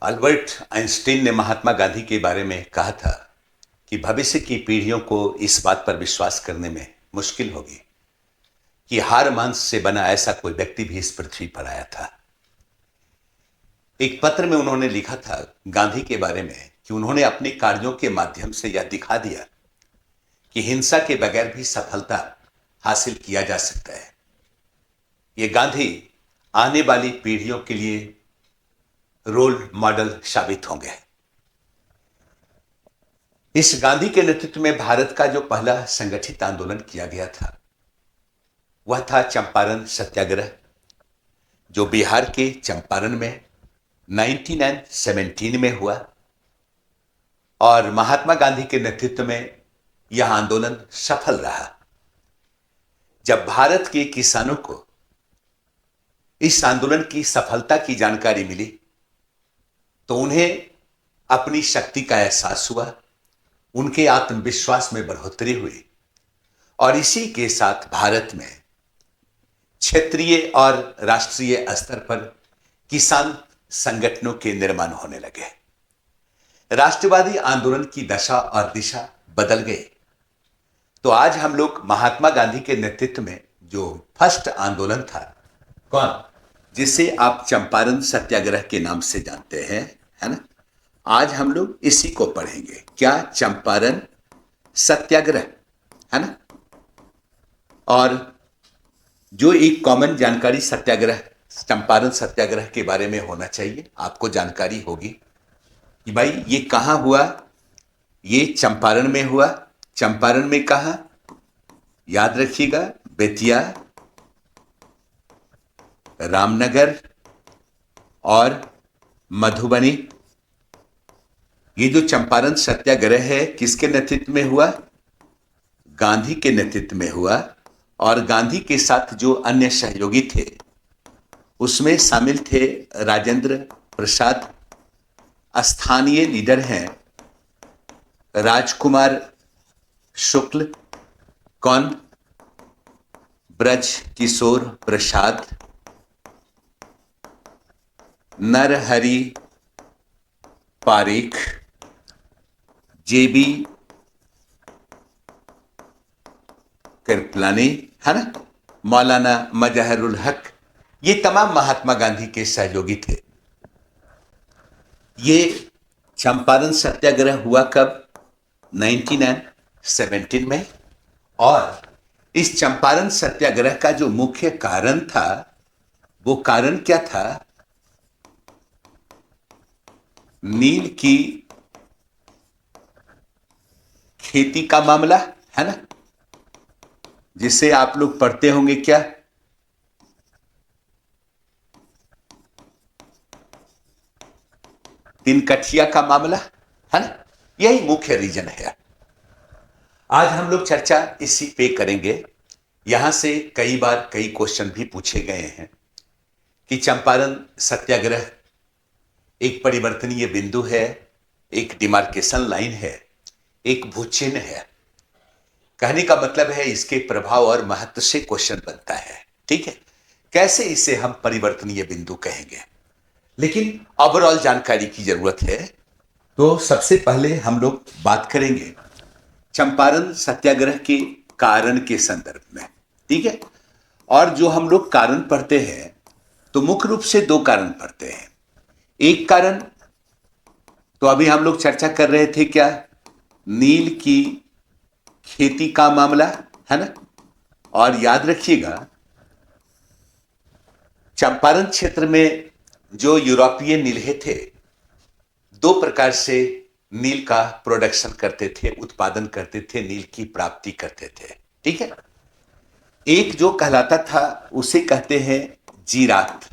Albert Einstein ने महात्मा गांधी के बारे में कहा था कि भविष्य की पीढ़ियों को इस बात पर विश्वास करने में मुश्किल होगी कि हार मांस से बना ऐसा कोई व्यक्ति भी इस पृथ्वी पर आया था। एक पत्र में उन्होंने लिखा था गांधी के बारे में कि उन्होंने अपने कार्यों के माध्यम से यह दिखा दिया कि हिंसा के बगैर भी सफलता हासिल किया जा सकता है। ये गांधी आने वाली पीढ़ियों के लिए रोल मॉडल साबित होंगे। इस गांधी के नेतृत्व में भारत का जो पहला संगठित आंदोलन किया गया था वह था चंपारण सत्याग्रह, जो बिहार के चंपारण में 1917 में हुआ। और महात्मा गांधी के नेतृत्व में यह आंदोलन सफल रहा। जब भारत के किसानों को इस आंदोलन की सफलता की जानकारी मिली तो उन्हें अपनी शक्ति का एहसास हुआ, उनके आत्मविश्वास में बढ़ोतरी हुई और इसी के साथ भारत में क्षेत्रीय और राष्ट्रीय स्तर पर किसान संगठनों के निर्माण होने लगे। राष्ट्रवादी आंदोलन की दशा और दिशा बदल गई। तो आज हम लोग महात्मा गांधी के नेतृत्व में जो फर्स्ट आंदोलन था, कौन, जिसे आप चंपारण सत्याग्रह के नाम से जानते हैं, है ना, आज हम लोग इसी को पढ़ेंगे। क्या? चंपारण सत्याग्रह, है ना। और जो एक कॉमन जानकारी सत्याग्रह, चंपारण सत्याग्रह के बारे में होना चाहिए, आपको जानकारी होगी कि भाई ये कहां हुआ। ये चंपारण में हुआ। चंपारण में कहां? याद रखिएगा, बेतिया, रामनगर और मधुबनी। ये जो चंपारण सत्याग्रह है किसके नेतृत्व में हुआ? गांधी के नेतृत्व में हुआ। और गांधी के साथ जो अन्य सहयोगी थे उसमें शामिल थे राजेंद्र प्रसाद, स्थानीय लीडर हैं राजकुमार शुक्ल, कौन, ब्रज किशोर प्रसाद, नरहरि पारिख, जेबी कृपलानी, है ना, मौलाना मजहरुल हक। ये तमाम महात्मा गांधी के सहयोगी थे। ये चंपारण सत्याग्रह हुआ कब? 1917 में। और इस चंपारण सत्याग्रह का जो मुख्य कारण था वो कारण क्या था? नील की खेती का मामला, है ना, जिसे आप लोग पढ़ते होंगे, क्या? तिनकठिया का मामला, है ना। यही मुख्य रीजन है। आज हम लोग चर्चा इसी पे करेंगे। यहां से कई बार कई क्वेश्चन भी पूछे गए हैं कि चंपारण सत्याग्रह एक परिवर्तनीय बिंदु है, एक डिमार्केशन लाइन है, एक भूचिन्ह है। कहने का मतलब है इसके प्रभाव और महत्व से क्वेश्चन बनता है। ठीक है, कैसे इसे हम परिवर्तनीय बिंदु कहेंगे, लेकिन ओवरऑल जानकारी की जरूरत है। तो सबसे पहले हम लोग बात करेंगे चंपारण सत्याग्रह के कारण के संदर्भ में। ठीक है, और जो हम लोग कारण पढ़ते हैं तो मुख्य रूप से दो कारण पढ़ते हैं। एक कारण तो अभी हम लोग चर्चा कर रहे थे, क्या? नील की खेती का मामला, है ना। और याद रखिएगा चंपारण क्षेत्र में जो यूरोपीय नील्हे थे दो प्रकार से नील का प्रोडक्शन करते थे, उत्पादन करते थे, नील की प्राप्ति करते थे। ठीक है, एक जो कहलाता था उसे कहते हैं जीरात।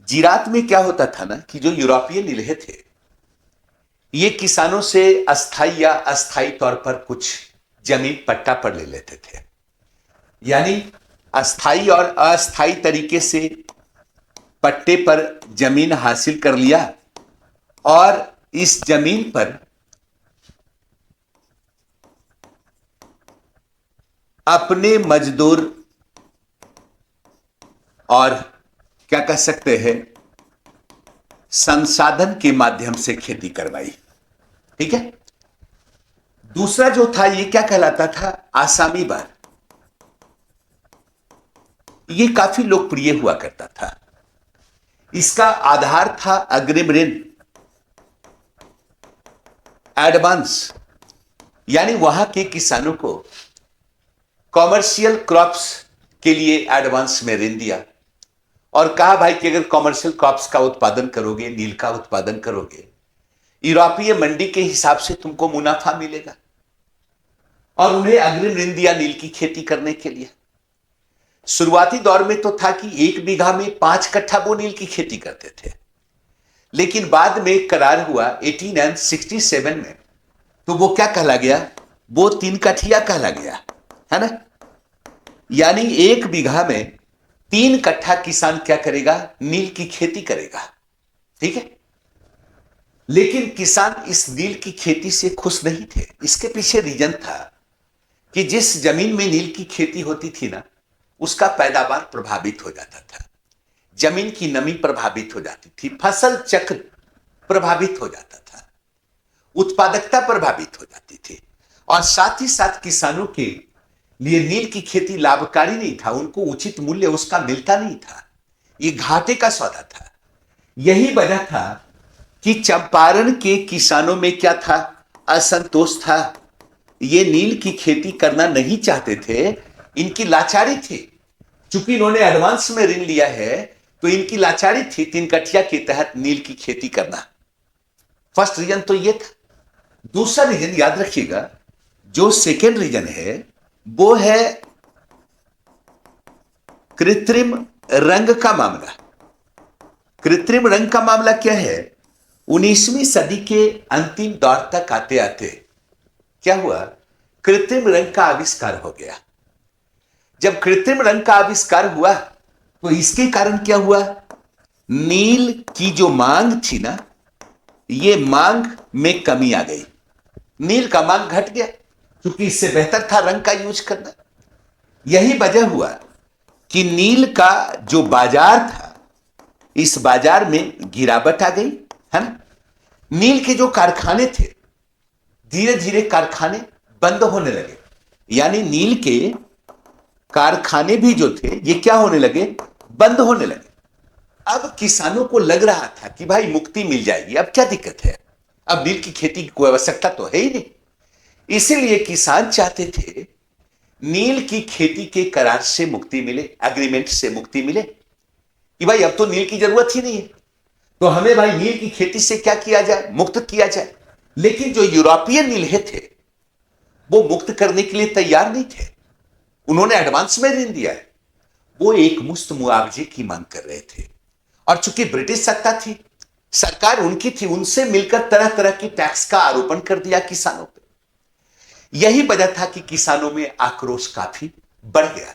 जीरात में क्या होता था ना कि जो यूरोपीय नील्हे थे ये किसानों से अस्थाई या अस्थाई तौर पर कुछ जमीन पट्टा पर ले लेते थे। यानी अस्थाई और अस्थाई तरीके से पट्टे पर जमीन हासिल कर लिया और इस जमीन पर अपने मजदूर और क्या कह सकते हैं संसाधन के माध्यम से खेती करवाई। ठीक है। दूसरा जो था ये क्या कहलाता था, आसामी बार। ये काफी लोकप्रिय हुआ करता था। इसका आधार था अग्रिम ऋण, एडवांस, यानी वहां के किसानों को कॉमर्शियल क्रॉप्स के लिए एडवांस में ऋण दिया और कहा भाई कि अगर कॉमर्शियल क्रॉप्स का उत्पादन करोगे, नील का उत्पादन करोगे, यूरोपीय मंडी के हिसाब से तुमको मुनाफा मिलेगा। और उन्हें अग्रिम ऋण दिया नील की खेती करने के लिए। शुरुआती दौर में तो था कि 1 बीघा में 5 कट्ठा वो नील की खेती करते थे, लेकिन बाद में करार हुआ 1867 में, तो वो क्या कहला गया, वो 3 कठिया कहला गया, है ना। यानी 1 बीघा में 3 कट्ठा किसान क्या करेगा, नील की खेती करेगा। ठीक है। लेकिन किसान इस नील की खेती से खुश नहीं थे। इसके पीछे रीजन था कि जिस जमीन में नील की खेती होती थी ना, उसका पैदावार प्रभावित हो जाता था, जमीन की नमी प्रभावित हो जाती थी, फसल चक्र प्रभावित हो जाता था, उत्पादकता प्रभावित हो जाती थी, और साथ ही साथ किसानों के लिए नील की खेती लाभकारी नहीं था, उनको उचित मूल्य उसका मिलता नहीं था, ये घाटे का सौदा था। यही वजह था कि चंपारण के किसानों में क्या था, असंतोष था। ये नील की खेती करना नहीं चाहते थे, इनकी लाचारी थी। चूंकि इन्होंने एडवांस में ऋण लिया है तो इनकी लाचारी थी 3 कठिया के तहत नील की खेती करना। फर्स्ट रीजन तो ये था। दूसरा रीजन याद रखिएगा, जो सेकेंड रीजन है वो है कृत्रिम रंग का मामला। कृत्रिम रंग का मामला क्या है, 19वीं सदी के अंतिम दौर तक आते आते क्या हुआ, कृत्रिम रंग का आविष्कार हो गया। जब कृत्रिम रंग का आविष्कार हुआ तो इसके कारण क्या हुआ, नील की जो मांग थी ना, ये मांग में कमी आ गई, नील का मांग घट गया, क्योंकि इससे बेहतर था रंग का यूज करना। यही वजह हुआ कि नील का जो बाजार था, इस बाजार में गिरावट आ गई, है ना। नील के जो कारखाने थे, धीरे धीरे कारखाने बंद होने लगे, यानी नील के कारखाने भी जो थे ये क्या होने लगे, बंद होने लगे। अब किसानों को लग रहा था कि भाई मुक्ति मिल जाएगी, अब क्या दिक्कत है, अब नील की खेती की कोई आवश्यकता तो है ही नहीं। इसीलिए किसान चाहते थे नील की खेती के करार से मुक्ति मिले, एग्रीमेंट से मुक्ति मिले, कि भाई अब तो नील की जरूरत ही नहीं है, तो हमें भाई नील की खेती से क्या किया जाए, मुक्त किया जाए। लेकिन जो यूरोपीय नील्हे थे वो मुक्त करने के लिए तैयार नहीं थे, उन्होंने एडवांस में ऋण दिया है, वो एक मुश्त मुआवजे की मांग कर रहे थे। और चूंकि ब्रिटिश सत्ता थी, सरकार उनकी थी, उनसे मिलकर तरह तरह की टैक्स का आरोपण कर दिया किसानों पर। यही वजह था कि किसानों में आक्रोश काफी बढ़ गया।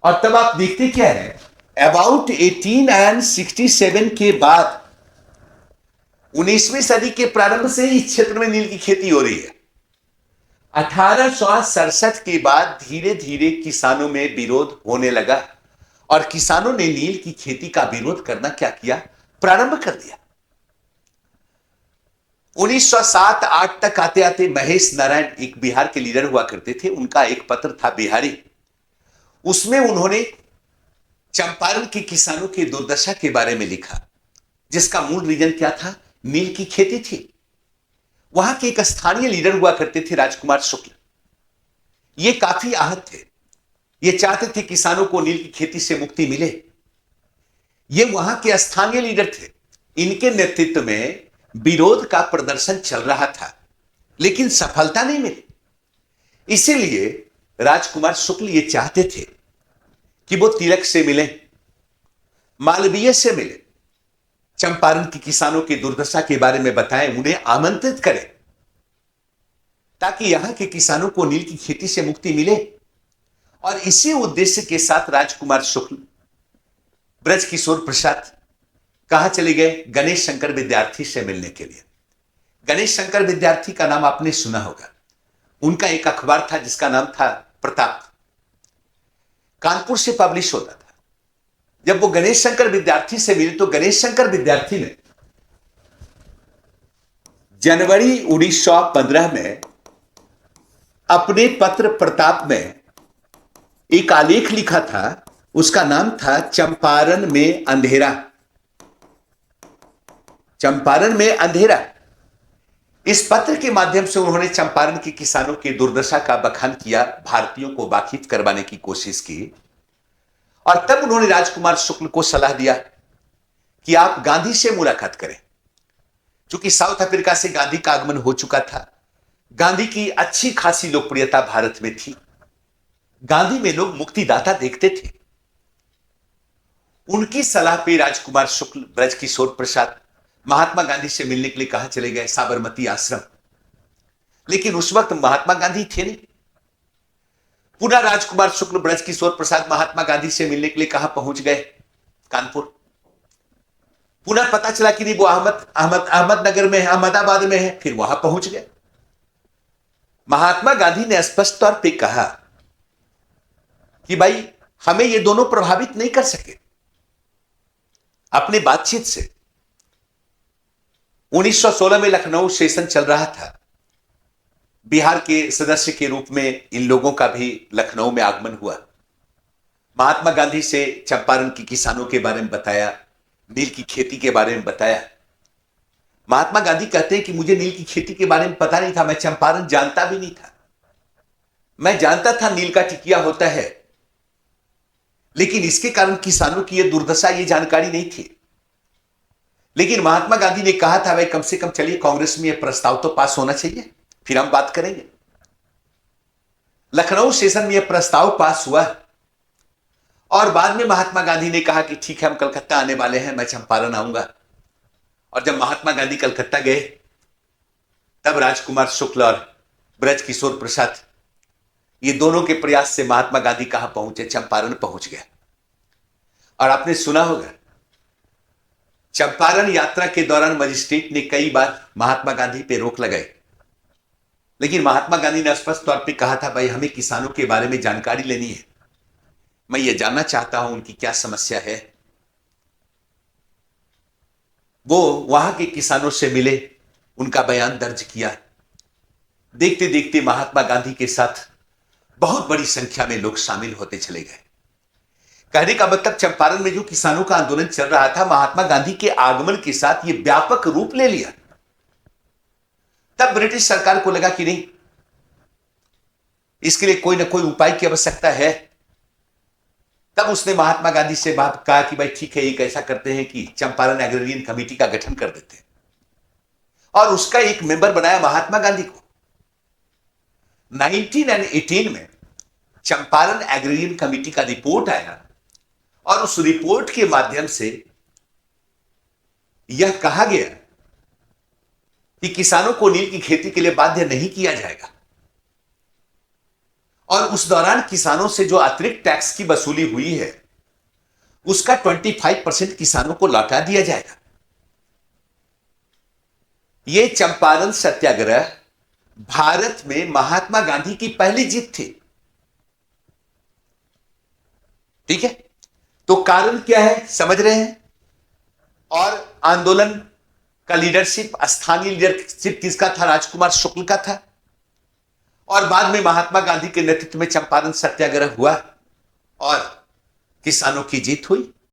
और तब आप देखते क्या है, अबाउट 1867 के बाद 19वीं सदी के प्रारंभ से ही इस क्षेत्र में नील की खेती हो रही है। 1867 के बाद धीरे धीरे किसानों में विरोध होने लगा और किसानों ने नील की खेती का विरोध करना क्या किया, प्रारंभ कर दिया। 1907-8 तक आते आते महेश नारायण एक बिहार के लीडर हुआ करते थे, उनका एक पत्र था बिहारी, उसमें उन्होंने चंपारण के किसानों की दुर्दशा के बारे में लिखा, जिसका मूल रीजन क्या था, नील की खेती थी। वहां के एक स्थानीय लीडर हुआ करते थे राजकुमार शुक्ल, ये काफी आहत थे, ये चाहते थे किसानों को नील की खेती से मुक्ति मिले। ये वहां के स्थानीय लीडर थे, इनके नेतृत्व में विरोध का प्रदर्शन चल रहा था, लेकिन सफलता नहीं मिली। इसीलिए राजकुमार शुक्ल ये चाहते थे कि वो तिलक से मिले, मालवीय से मिले, चंपारण के किसानों की दुर्दशा के बारे में बताएं, उन्हें आमंत्रित करें, ताकि यहां के किसानों को नील की खेती से मुक्ति मिले। और इसी उद्देश्य के साथ राजकुमार शुक्ल ब्रजकिशोर प्रसाद कहां चले गए, गणेश शंकर विद्यार्थी से मिलने के लिए। गणेश शंकर विद्यार्थी का नाम आपने सुना होगा, उनका एक अखबार था जिसका नाम था प्रताप, कानपुर से पब्लिश होता था। जब वो गणेश शंकर विद्यार्थी से मिले तो गणेश शंकर विद्यार्थी ने जनवरी 1915 में अपने पत्र प्रताप में एक आलेख लिखा था। उसका नाम था चंपारण में अंधेरा। चंपारण में अंधेरा। इस पत्र के माध्यम से उन्होंने चंपारण के किसानों की दुर्दशा का बखान किया, भारतीयों को वाकिफ करवाने की कोशिश की। और तब उन्होंने राजकुमार शुक्ल को सलाह दिया कि आप गांधी से मुलाकात करें। क्योंकि साउथ अफ्रीका से गांधी का आगमन हो चुका था, गांधी की अच्छी खासी लोकप्रियता भारत में थी, गांधी में लोग मुक्तिदाता देखते थे। उनकी सलाह पे राजकुमार शुक्ल ब्रजकिशोर प्रसाद महात्मा गांधी से मिलने के लिए कहां चले गए? साबरमती आश्रम। लेकिन उस वक्त महात्मा गांधी थे नहीं। पुनः राजकुमार शुक्ल ब्रजकिशोर प्रसाद महात्मा गांधी से मिलने के लिए कहां पहुंच गए? कानपुर। पुनः पता चला कि नहीं, वो अहमदनगर में है, अहमदाबाद में है। फिर वहां पहुंच गए। महात्मा गांधी ने स्पष्ट तौर पे कहा कि भाई हमें ये दोनों प्रभावित नहीं कर सके अपनी बातचीत से। 1916 में लखनऊ सेशन चल रहा था। बिहार के सदस्य के रूप में इन लोगों का भी लखनऊ में आगमन हुआ। महात्मा गांधी से चंपारण के किसानों के बारे में बताया, नील की खेती के बारे में बताया। महात्मा गांधी कहते हैं कि मुझे नील की खेती के बारे में पता नहीं था, मैं चंपारण जानता भी नहीं था। मैं जानता था नील का टिकिया होता है, लेकिन इसके कारण किसानों की यह दुर्दशा, ये जानकारी नहीं थी। लेकिन महात्मा गांधी ने कहा था भाई कम से कम चलिए कांग्रेस में यह प्रस्ताव तो पास होना चाहिए, फिर हम बात करेंगे। लखनऊ सेशन में यह प्रस्ताव पास हुआ और बाद में महात्मा गांधी ने कहा कि ठीक है, हम कलकत्ता आने वाले हैं, मैं चंपारण आऊंगा। और जब महात्मा गांधी कलकत्ता गए तब राजकुमार शुक्ल और ब्रजकिशोर प्रसाद, ये दोनों के प्रयास से महात्मा गांधी कहां पहुंचे? चंपारण पहुंच गए। और आपने सुना होगा, चंपारण यात्रा के दौरान मजिस्ट्रेट ने कई बार महात्मा गांधी पे रोक लगाई, लेकिन महात्मा गांधी ने स्पष्ट तौर पे कहा था भाई हमें किसानों के बारे में जानकारी लेनी है, मैं ये जानना चाहता हूं उनकी क्या समस्या है। वो वहां के किसानों से मिले, उनका बयान दर्ज किया। देखते देखते महात्मा गांधी के साथ बहुत बड़ी संख्या में लोग शामिल होते चले गए। कहने का मतलब चंपारण में जो किसानों का आंदोलन चल रहा था, महात्मा गांधी के आगमन के साथ यह व्यापक रूप ले लिया। तब ब्रिटिश सरकार को लगा कि नहीं, इसके लिए कोई ना कोई उपाय की आवश्यकता है। तब उसने महात्मा गांधी से बात कहा कि भाई ठीक है, एक ऐसा करते हैं कि चंपारण एग्रेरियन कमेटी का गठन कर देते हैं, और उसका एक मेंबर बनाया महात्मा गांधी को। 1918 में चंपारण एग्रेरियन कमेटी का रिपोर्ट आया और उस रिपोर्ट के माध्यम से यह कहा गया कि किसानों को नील की खेती के लिए बाध्य नहीं किया जाएगा, और उस दौरान किसानों से जो अतिरिक्त टैक्स की वसूली हुई है उसका 25% किसानों को लौटा दिया जाएगा। यह चंपारण सत्याग्रह भारत में महात्मा गांधी की पहली जीत थी। ठीक है, तो कारण क्या है समझ रहे हैं? और आंदोलन का लीडरशिप, स्थानीय लीडरशिप किसका था? राजकुमार शुक्ल का था। और बाद में महात्मा गांधी के नेतृत्व में चंपारण सत्याग्रह हुआ और किसानों की जीत हुई।